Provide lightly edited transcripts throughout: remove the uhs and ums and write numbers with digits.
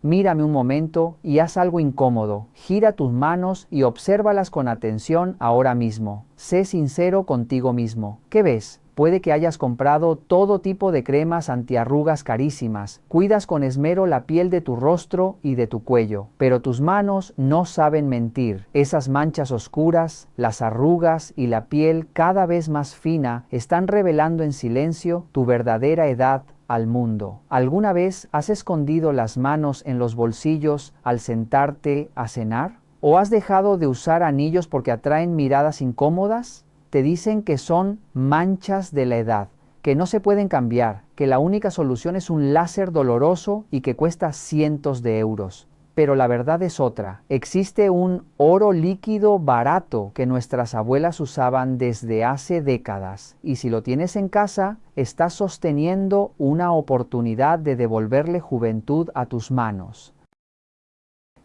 Mírame un momento y haz algo incómodo. Gira tus manos y obsérvalas con atención ahora mismo. Sé sincero contigo mismo. ¿Qué ves? Puede que hayas comprado todo tipo de cremas antiarrugas carísimas, cuidas con esmero la piel de tu rostro y de tu cuello, pero tus manos no saben mentir. Esas manchas oscuras, las arrugas y la piel cada vez más fina están revelando en silencio tu verdadera edad al mundo. ¿Alguna vez has escondido las manos en los bolsillos al sentarte a cenar? ¿O has dejado de usar anillos porque atraen miradas incómodas? Te dicen que son manchas de la edad, que no se pueden cambiar, que la única solución es un láser doloroso y que cuesta cientos de euros. Pero la verdad es otra. Existe un oro líquido barato que nuestras abuelas usaban desde hace décadas, y si lo tienes en casa, estás sosteniendo una oportunidad de devolverle juventud a tus manos.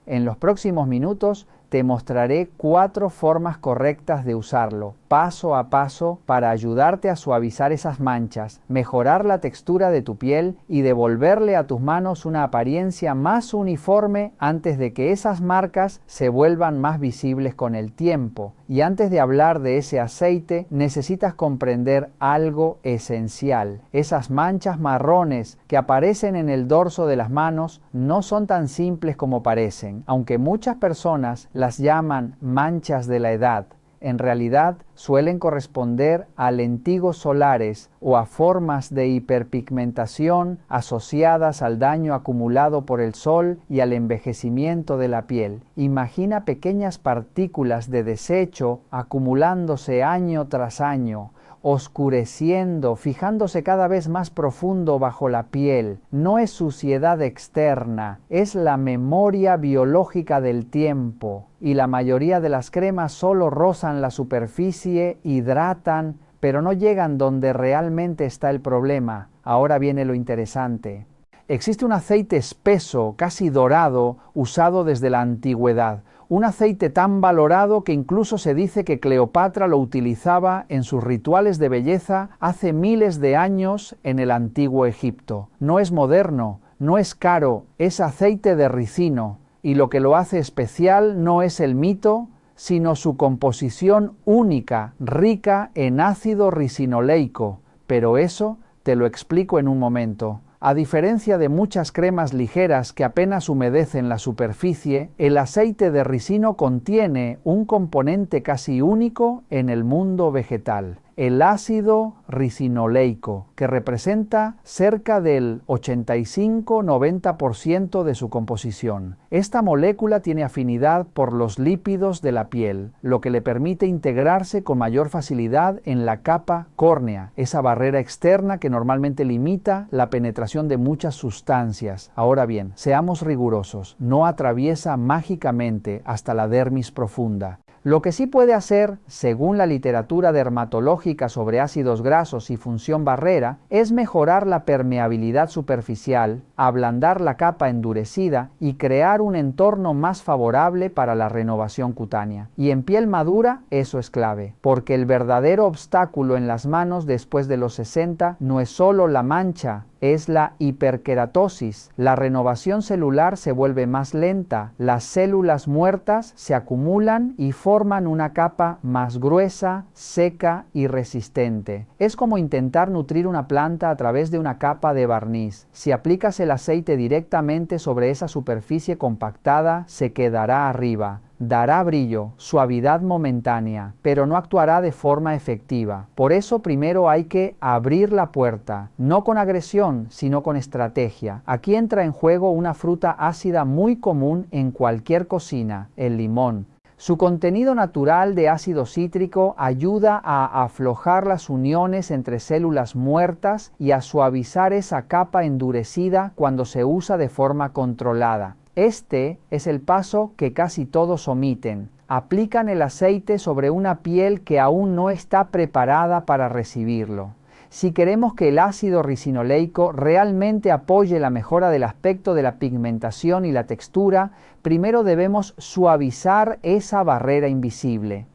En los próximos minutos te mostraré 4 formas correctas de usarlo, paso a paso, para ayudarte a suavizar esas manchas, mejorar la textura de tu piel y devolverle a tus manos una apariencia más uniforme antes de que esas marcas se vuelvan más visibles con el tiempo. Y antes de hablar de ese aceite, necesitas comprender algo esencial. Esas manchas marrones que aparecen en el dorso de las manos no son tan simples como parecen. Aunque muchas personas las llaman manchas de la edad, en realidad suelen corresponder a lentigos solares o a formas de hiperpigmentación asociadas al daño acumulado por el sol y al envejecimiento de la piel. Imagina pequeñas partículas de desecho acumulándose año tras año, oscureciendo, fijándose cada vez más profundo bajo la piel. No es suciedad externa, es la memoria biológica del tiempo. Y la mayoría de las cremas solo rozan la superficie, hidratan, pero no llegan donde realmente está el problema. Ahora viene lo interesante. Existe un aceite espeso, casi dorado, usado desde la antigüedad. Un aceite tan valorado que incluso se dice que Cleopatra lo utilizaba en sus rituales de belleza hace miles de años en el antiguo Egipto. No es moderno, no es caro, es aceite de ricino. Y lo que lo hace especial no es el mito, sino su composición única, rica en ácido ricinoleico. Pero eso te lo explico en un momento. A diferencia de muchas cremas ligeras que apenas humedecen la superficie, el aceite de ricino contiene un componente casi único en el mundo vegetal, el ácido ricinoleico, que representa cerca del 85-90% de su composición. Esta molécula tiene afinidad por los lípidos de la piel, lo que le permite integrarse con mayor facilidad en la capa córnea, esa barrera externa que normalmente limita la penetración de muchas sustancias. Ahora bien, seamos rigurosos, no atraviesa mágicamente hasta la dermis profunda. Lo que sí puede hacer, según la literatura dermatológica sobre ácidos grasos y función barrera, es mejorar la permeabilidad superficial, ablandar la capa endurecida y crear un entorno más favorable para la renovación cutánea. Y en piel madura eso es clave, porque el verdadero obstáculo en las manos después de los 60 no es solo la mancha, es la hiperkeratosis. La renovación celular se vuelve más lenta, las células muertas se acumulan y forman una capa más gruesa, seca y resistente. Es como intentar nutrir una planta a través de una capa de barniz. Si aplicas el aceite directamente sobre esa superficie compactada, se quedará arriba. Dará brillo, suavidad momentánea, pero no actuará de forma efectiva. Por eso primero hay que abrir la puerta, no con agresión, sino con estrategia. Aquí entra en juego una fruta ácida muy común en cualquier cocina, el limón. Su contenido natural de ácido cítrico ayuda a aflojar las uniones entre células muertas y a suavizar esa capa endurecida cuando se usa de forma controlada. Este es el paso que casi todos omiten. Aplican el aceite sobre una piel que aún no está preparada para recibirlo. Si queremos que el ácido ricinoleico realmente apoye la mejora del aspecto de la pigmentación y la textura, primero debemos suavizar esa barrera invisible.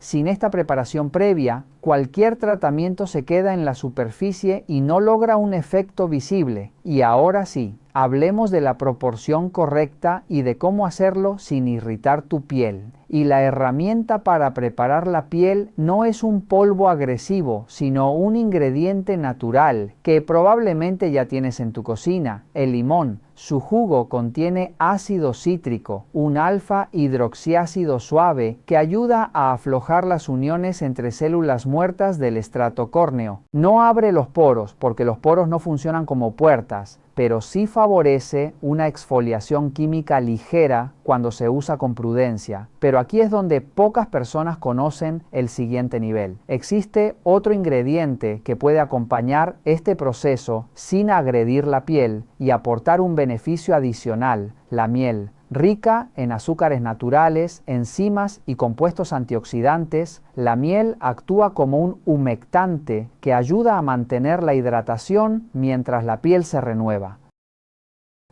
Sin esta preparación previa, cualquier tratamiento se queda en la superficie y no logra un efecto visible. Y ahora sí, hablemos de la proporción correcta y de cómo hacerlo sin irritar tu piel. Y la herramienta para preparar la piel no es un polvo agresivo, sino un ingrediente natural que probablemente ya tienes en tu cocina, el limón. Su jugo contiene ácido cítrico, un alfa-hidroxiácido suave que ayuda a aflojar las uniones entre células muertas del estrato córneo. No abre los poros, porque los poros no funcionan como puertas, pero sí favorece una exfoliación química ligera cuando se usa con prudencia. Pero aquí es donde pocas personas conocen el siguiente nivel. Existe otro ingrediente que puede acompañar este proceso sin agredir la piel y aportar un beneficio adicional, la miel. Rica en azúcares naturales, enzimas y compuestos antioxidantes, la miel actúa como un humectante que ayuda a mantener la hidratación mientras la piel se renueva.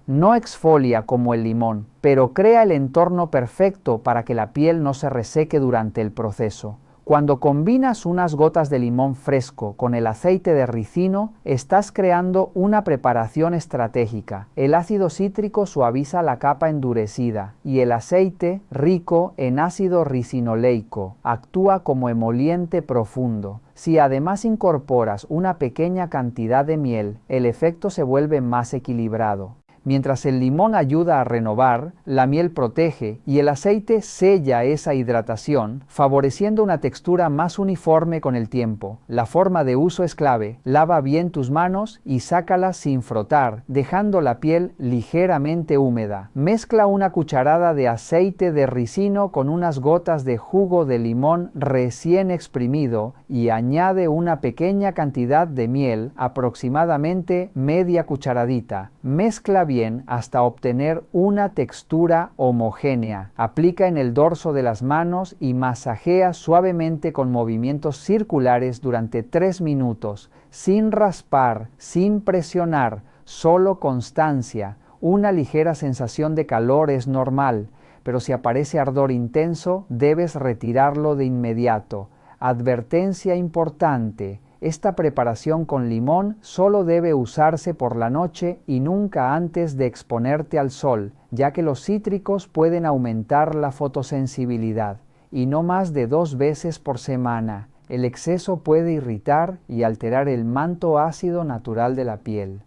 No exfolia como el limón, pero crea el entorno perfecto para que la piel no se reseque durante el proceso. Cuando combinas unas gotas de limón fresco con el aceite de ricino, estás creando una preparación estratégica. El ácido cítrico suaviza la capa endurecida y el aceite, rico en ácido ricinoleico, actúa como emoliente profundo. Si además incorporas una pequeña cantidad de miel, el efecto se vuelve más equilibrado. Mientras el limón ayuda a renovar, la miel protege y el aceite sella esa hidratación, favoreciendo una textura más uniforme con el tiempo. La forma de uso es clave. Lava bien tus manos y sácalas sin frotar, dejando la piel ligeramente húmeda. Mezcla una cucharada de aceite de ricino con unas gotas de jugo de limón recién exprimido y añade una pequeña cantidad de miel, aproximadamente media cucharadita. Mezcla bien hasta obtener una textura homogénea. Aplica en el dorso de las manos y masajea suavemente con movimientos circulares durante 3 minutos, sin raspar, sin presionar, solo constancia. Una ligera sensación de calor es normal, pero si aparece ardor intenso, debes retirarlo de inmediato. Advertencia importante: esta preparación con limón solo debe usarse por la noche y nunca antes de exponerte al sol, ya que los cítricos pueden aumentar la fotosensibilidad, y no más de 2 veces por semana. El exceso puede irritar y alterar el manto ácido natural de la piel.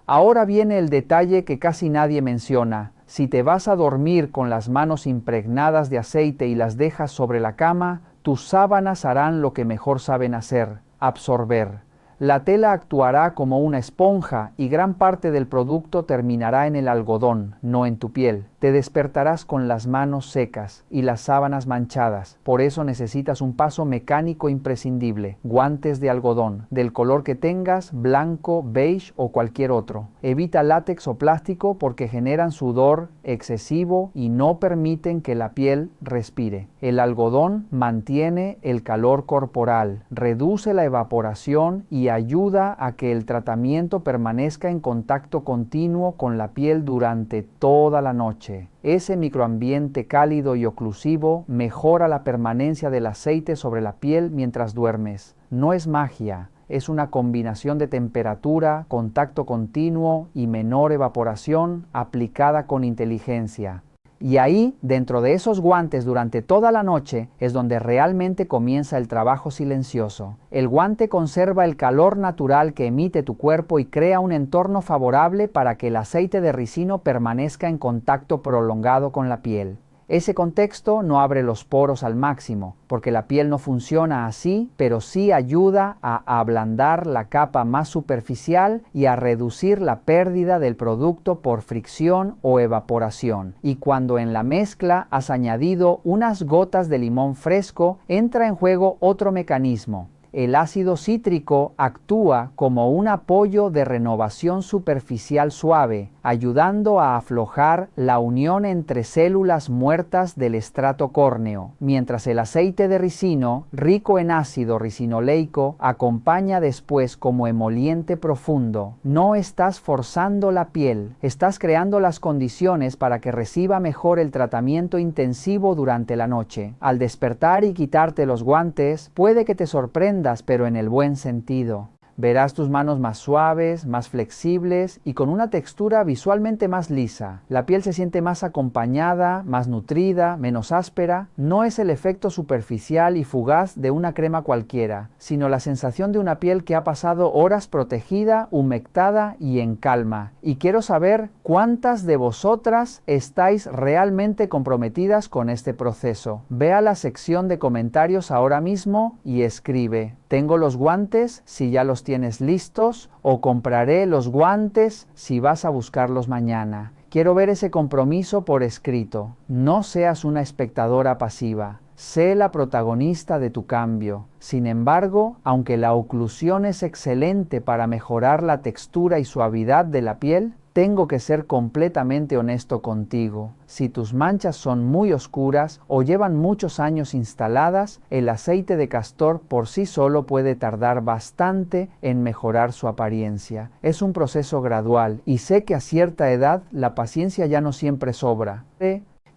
Ahora viene el detalle que casi nadie menciona. Si te vas a dormir con las manos impregnadas de aceite y las dejas sobre la cama, tus sábanas harán lo que mejor saben hacer: absorber. La tela actuará como una esponja y gran parte del producto terminará en el algodón, no en tu piel. Te despertarás con las manos secas y las sábanas manchadas. Por eso necesitas un paso mecánico imprescindible: guantes de algodón, del color que tengas, blanco, beige o cualquier otro. Evita látex o plástico porque generan sudor excesivo y no permiten que la piel respire. El algodón mantiene el calor corporal, reduce la evaporación y ayuda a que el tratamiento permanezca en contacto continuo con la piel durante toda la noche. Ese microambiente cálido y oclusivo mejora la permanencia del aceite sobre la piel mientras duermes. No es magia, es una combinación de temperatura, contacto continuo y menor evaporación aplicada con inteligencia. Y ahí, dentro de esos guantes durante toda la noche, es donde realmente comienza el trabajo silencioso. El guante conserva el calor natural que emite tu cuerpo y crea un entorno favorable para que el aceite de ricino permanezca en contacto prolongado con la piel. Ese contexto no abre los poros al máximo, porque la piel no funciona así, pero sí ayuda a ablandar la capa más superficial y a reducir la pérdida del producto por fricción o evaporación. Y cuando en la mezcla has añadido unas gotas de limón fresco, entra en juego otro mecanismo. El ácido cítrico actúa como un apoyo de renovación superficial suave, ayudando a aflojar la unión entre células muertas del estrato córneo, mientras el aceite de ricino, rico en ácido ricinoleico, acompaña después como emoliente profundo. No estás forzando la piel, estás creando las condiciones para que reciba mejor el tratamiento intensivo durante la noche. Al despertar y quitarte los guantes, puede que te sorprendas, pero en el buen sentido. Verás tus manos más suaves, más flexibles y con una textura visualmente más lisa. La piel se siente más acompañada, más nutrida, menos áspera. No es el efecto superficial y fugaz de una crema cualquiera, sino la sensación de una piel que ha pasado horas protegida, humectada y en calma. Y quiero saber cuántas de vosotras estáis realmente comprometidas con este proceso. Ve a la sección de comentarios ahora mismo y escribe: tengo los guantes si ya los tienes listos, o compraré los guantes si vas a buscarlos mañana. Quiero ver ese compromiso por escrito. No seas una espectadora pasiva. Sé la protagonista de tu cambio. Sin embargo, aunque la oclusión es excelente para mejorar la textura y suavidad de la piel, tengo que ser completamente honesto contigo. Si tus manchas son muy oscuras o llevan muchos años instaladas, el aceite de castor por sí solo puede tardar bastante en mejorar su apariencia. Es un proceso gradual y sé que a cierta edad la paciencia ya no siempre sobra.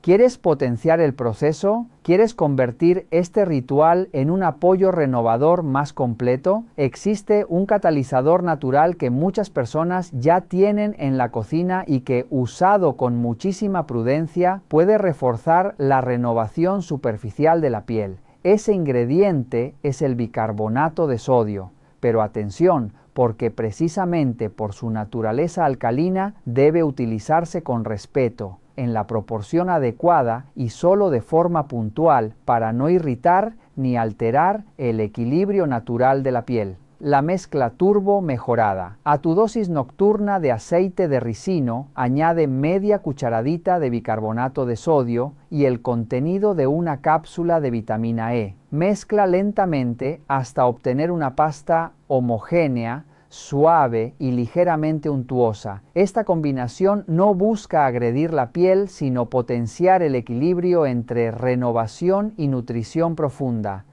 ¿Quieres potenciar el proceso? ¿Quieres convertir este ritual en un apoyo renovador más completo? Existe un catalizador natural que muchas personas ya tienen en la cocina y que, usado con muchísima prudencia, puede reforzar la renovación superficial de la piel. Ese ingrediente es el bicarbonato de sodio. Pero atención, porque precisamente por su naturaleza alcalina debe utilizarse con respeto, en la proporción adecuada y solo de forma puntual para no irritar ni alterar el equilibrio natural de la piel. La mezcla turbo mejorada. A tu dosis nocturna de aceite de ricino añade media cucharadita de bicarbonato de sodio y el contenido de una cápsula de vitamina E. Mezcla lentamente hasta obtener una pasta homogénea, suave y ligeramente untuosa. Esta combinación no busca agredir la piel, sino potenciar el equilibrio entre renovación y nutrición profunda.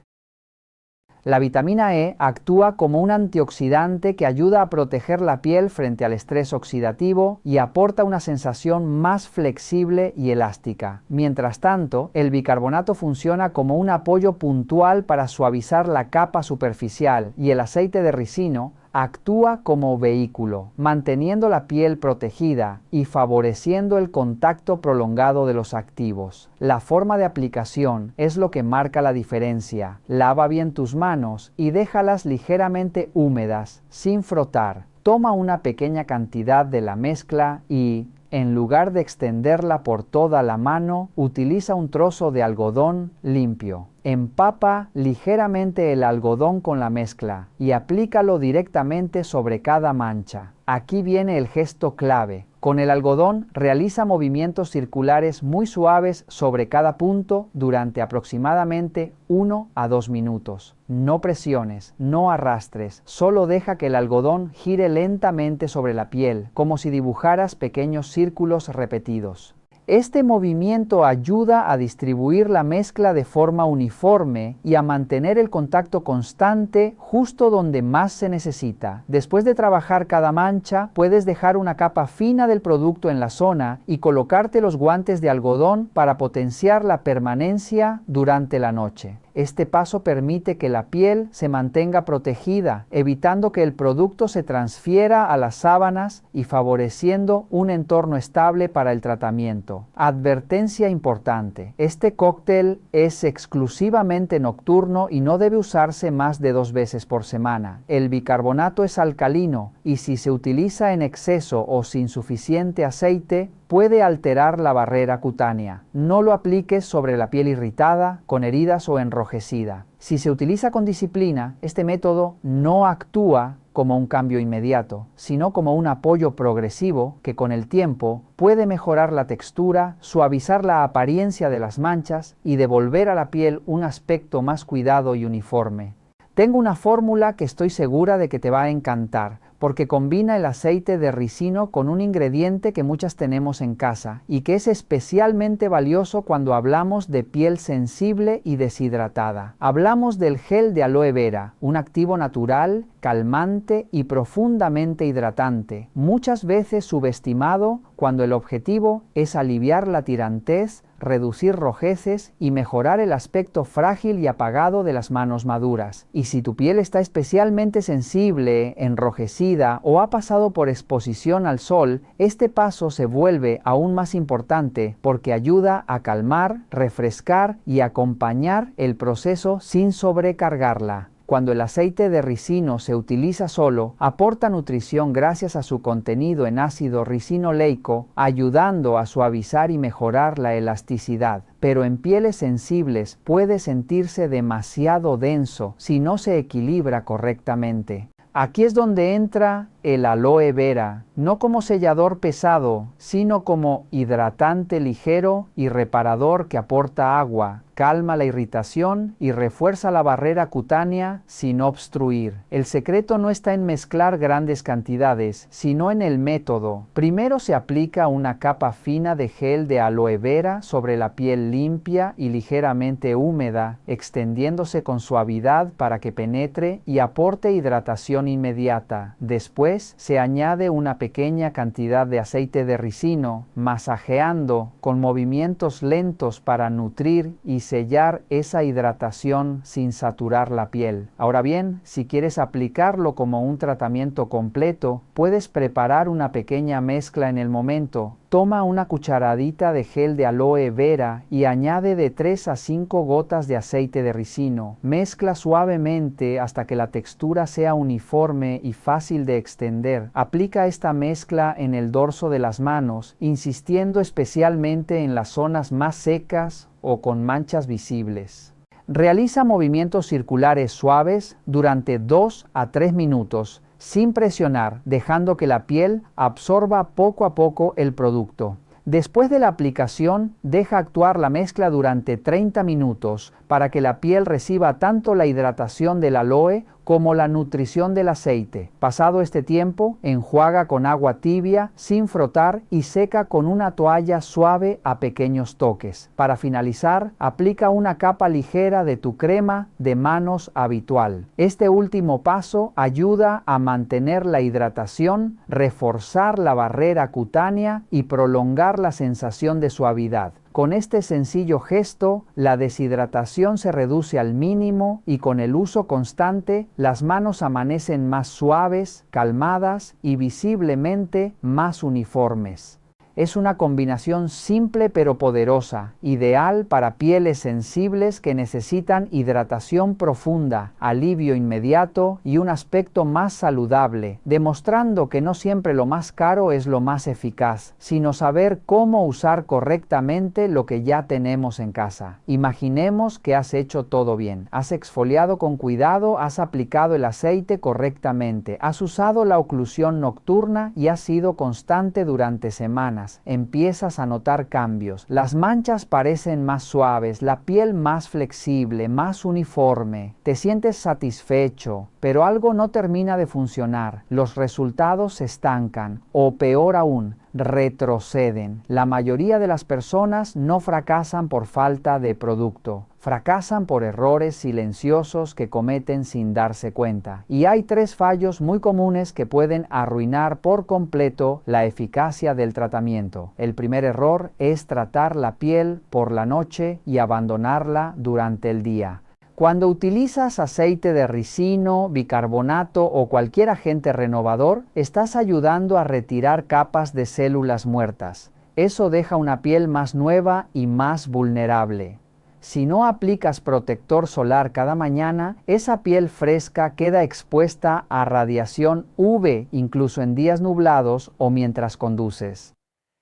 La vitamina E actúa como un antioxidante que ayuda a proteger la piel frente al estrés oxidativo y aporta una sensación más flexible y elástica. Mientras tanto, el bicarbonato funciona como un apoyo puntual para suavizar la capa superficial y el aceite de ricino actúa como vehículo, manteniendo la piel protegida y favoreciendo el contacto prolongado de los activos. La forma de aplicación es lo que marca la diferencia. Lava bien tus manos y déjalas ligeramente húmedas, sin frotar. Toma una pequeña cantidad de la mezcla y, en lugar de extenderla por toda la mano, utiliza un trozo de algodón limpio. Empapa ligeramente el algodón con la mezcla y aplícalo directamente sobre cada mancha. Aquí viene el gesto clave. Con el algodón realiza movimientos circulares muy suaves sobre cada punto durante aproximadamente 1 a 2 minutos. No presiones, no arrastres, solo deja que el algodón gire lentamente sobre la piel, como si dibujaras pequeños círculos repetidos. Este movimiento ayuda a distribuir la mezcla de forma uniforme y a mantener el contacto constante justo donde más se necesita. Después de trabajar cada mancha, puedes dejar una capa fina del producto en la zona y colocarte los guantes de algodón para potenciar la permanencia durante la noche. Este paso permite que la piel se mantenga protegida, evitando que el producto se transfiera a las sábanas y favoreciendo un entorno estable para el tratamiento. Advertencia importante: este cóctel es exclusivamente nocturno y no debe usarse más de 2 veces por semana. El bicarbonato es alcalino y si se utiliza en exceso o sin suficiente aceite, puede alterar la barrera cutánea. No lo apliques sobre la piel irritada, con heridas o enrojecida. Si se utiliza con disciplina, este método no actúa como un cambio inmediato, sino como un apoyo progresivo que con el tiempo puede mejorar la textura, suavizar la apariencia de las manchas y devolver a la piel un aspecto más cuidado y uniforme. Tengo una fórmula que estoy segura de que te va a encantar. porque combina el aceite de ricino con un ingrediente que muchas tenemos en casa y que es especialmente valioso cuando hablamos de piel sensible y deshidratada. Hablamos del gel de aloe vera, un activo natural, calmante y profundamente hidratante, muchas veces subestimado cuando el objetivo es aliviar la tirantez, reducir rojeces y mejorar el aspecto frágil y apagado de las manos maduras. Y si tu piel está especialmente sensible, enrojecida o ha pasado por exposición al sol, este paso se vuelve aún más importante porque ayuda a calmar, refrescar y acompañar el proceso sin sobrecargarla. Cuando el aceite de ricino se utiliza solo, aporta nutrición gracias a su contenido en ácido ricinoleico, ayudando a suavizar y mejorar la elasticidad. Pero en pieles sensibles puede sentirse demasiado denso si no se equilibra correctamente. Aquí es donde entra el aloe vera, no como sellador pesado, sino como hidratante ligero y reparador que aporta agua, calma la irritación y refuerza la barrera cutánea sin obstruir. El secreto no está en mezclar grandes cantidades, sino en el método. Primero se aplica una capa fina de gel de aloe vera sobre la piel limpia y ligeramente húmeda, extendiéndose con suavidad para que penetre y aporte hidratación inmediata. Después se añade una pequeña cantidad de aceite de ricino, masajeando con movimientos lentos para nutrir y sellar esa hidratación sin saturar la piel. Ahora bien, si quieres aplicarlo como un tratamiento completo, puedes preparar una pequeña mezcla en el momento. Toma una cucharadita de gel de aloe vera y añade de 3 a 5 gotas de aceite de ricino. Mezcla suavemente hasta que la textura sea uniforme y fácil de extender. Aplica esta mezcla en el dorso de las manos, insistiendo especialmente en las zonas más secas o con manchas visibles. Realiza movimientos circulares suaves durante 2 a 3 minutos, sin presionar, dejando que la piel absorba poco a poco el producto. Después de la aplicación, deja actuar la mezcla durante 30 minutos para que la piel reciba tanto la hidratación del aloe como la nutrición del aceite. Pasado este tiempo, enjuaga con agua tibia sin frotar y seca con una toalla suave a pequeños toques. Para finalizar, aplica una capa ligera de tu crema de manos habitual. Este último paso ayuda a mantener la hidratación, reforzar la barrera cutánea y prolongar la sensación de suavidad. Con este sencillo gesto, la deshidratación se reduce al mínimo y con el uso constante, las manos amanecen más suaves, calmadas y visiblemente más uniformes. Es una combinación simple pero poderosa, ideal para pieles sensibles que necesitan hidratación profunda, alivio inmediato y un aspecto más saludable, demostrando que no siempre lo más caro es lo más eficaz, sino saber cómo usar correctamente lo que ya tenemos en casa. Imaginemos que has hecho todo bien, has exfoliado con cuidado, has aplicado el aceite correctamente, has usado la oclusión nocturna y has sido constante durante semanas. Empiezas a notar cambios. Las manchas parecen más suaves, la piel más flexible, más uniforme. Te sientes satisfecho, pero algo no termina de funcionar. Los resultados se estancan o, peor aún, retroceden. La mayoría de las personas no fracasan por falta de producto. Fracasan por errores silenciosos que cometen sin darse cuenta. Y hay 3 fallos muy comunes que pueden arruinar por completo la eficacia del tratamiento. El primer error es tratar la piel por la noche y abandonarla durante el día. Cuando utilizas aceite de ricino, bicarbonato o cualquier agente renovador, estás ayudando a retirar capas de células muertas. Eso deja una piel más nueva y más vulnerable. Si no aplicas protector solar cada mañana, esa piel fresca queda expuesta a radiación UV, incluso en días nublados o mientras conduces.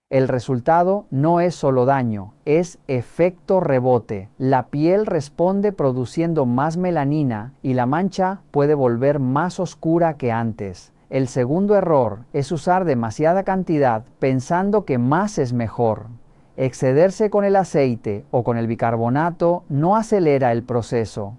El resultado no es solo daño, es efecto rebote. La piel responde produciendo más melanina y la mancha puede volver más oscura que antes. El segundo error es usar demasiada cantidad pensando que más es mejor. Excederse con el aceite o con el bicarbonato no acelera el proceso.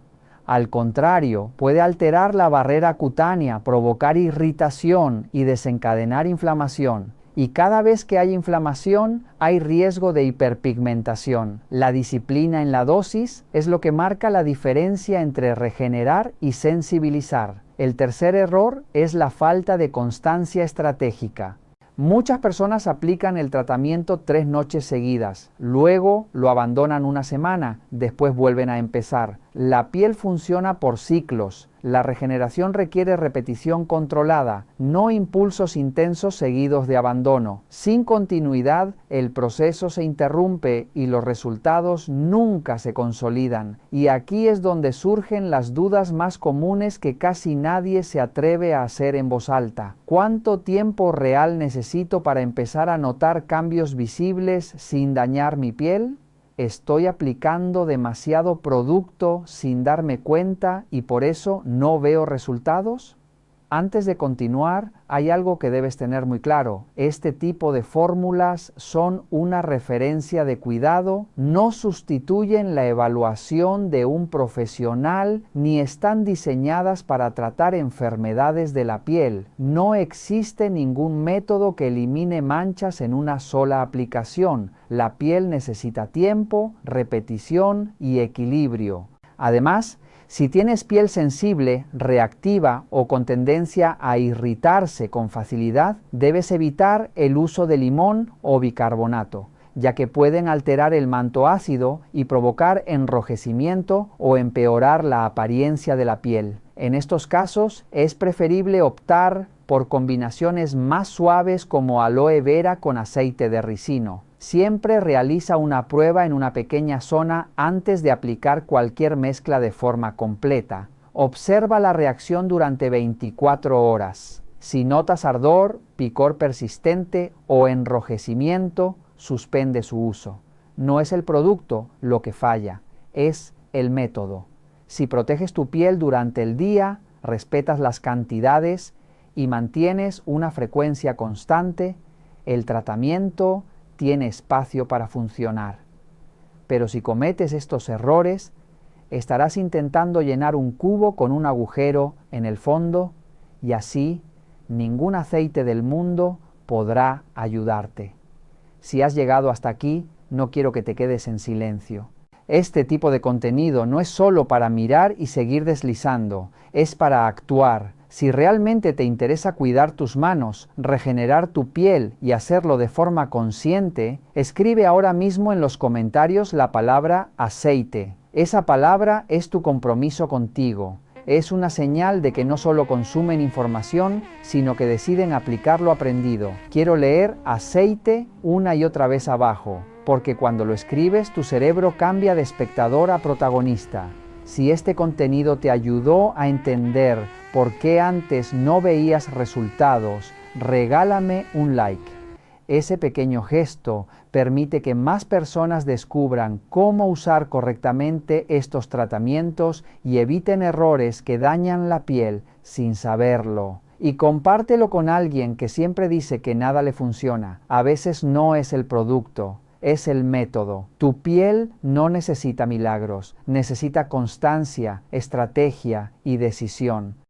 Al contrario, puede alterar la barrera cutánea, provocar irritación y desencadenar inflamación. Y cada vez que hay inflamación, hay riesgo de hiperpigmentación. La disciplina en la dosis es lo que marca la diferencia entre regenerar y sensibilizar. El tercer error es la falta de constancia estratégica. Muchas personas aplican el tratamiento 3 noches seguidas, luego lo abandonan una semana, después vuelven a empezar. La piel funciona por ciclos. La regeneración requiere repetición controlada, no impulsos intensos seguidos de abandono. Sin continuidad, el proceso se interrumpe y los resultados nunca se consolidan. Y aquí es donde surgen las dudas más comunes que casi nadie se atreve a hacer en voz alta. ¿Cuánto tiempo real necesito para empezar a notar cambios visibles sin dañar mi piel? ¿Estoy aplicando demasiado producto sin darme cuenta y por eso no veo resultados? Antes de continuar, hay algo que debes tener muy claro. Este tipo de fórmulas son una referencia de cuidado, no sustituyen la evaluación de un profesional ni están diseñadas para tratar enfermedades de la piel. No existe ningún método que elimine manchas en una sola aplicación. La piel necesita tiempo, repetición y equilibrio. Además, si tienes piel sensible, reactiva o con tendencia a irritarse con facilidad, debes evitar el uso de limón o bicarbonato, ya que pueden alterar el manto ácido y provocar enrojecimiento o empeorar la apariencia de la piel. En estos casos, es preferible optar por combinaciones más suaves como aloe vera con aceite de ricino. Siempre realiza una prueba en una pequeña zona antes de aplicar cualquier mezcla de forma completa. Observa la reacción durante 24 horas. Si notas ardor, picor persistente o enrojecimiento, suspende su uso. No es el producto lo que falla, es el método. Si proteges tu piel durante el día, respetas las cantidades y mantienes una frecuencia constante, el tratamiento tiene espacio para funcionar. Pero si cometes estos errores, estarás intentando llenar un cubo con un agujero en el fondo y así ningún aceite del mundo podrá ayudarte. Si has llegado hasta aquí, no quiero que te quedes en silencio. Este tipo de contenido no es solo para mirar y seguir deslizando, es para actuar. Si realmente te interesa cuidar tus manos, regenerar tu piel y hacerlo de forma consciente, escribe ahora mismo en los comentarios la palabra aceite. Esa palabra es tu compromiso contigo. Es una señal de que no solo consumen información, sino que deciden aplicar lo aprendido. Quiero leer aceite una y otra vez abajo, porque cuando lo escribes tu cerebro cambia de espectador a protagonista. Si este contenido te ayudó a entender por qué antes no veías resultados, regálame un like. Ese pequeño gesto permite que más personas descubran cómo usar correctamente estos tratamientos y eviten errores que dañan la piel sin saberlo. Y compártelo con alguien que siempre dice que nada le funciona. A veces no es el producto, es el método. Tu piel no necesita milagros, necesita constancia, estrategia y decisión.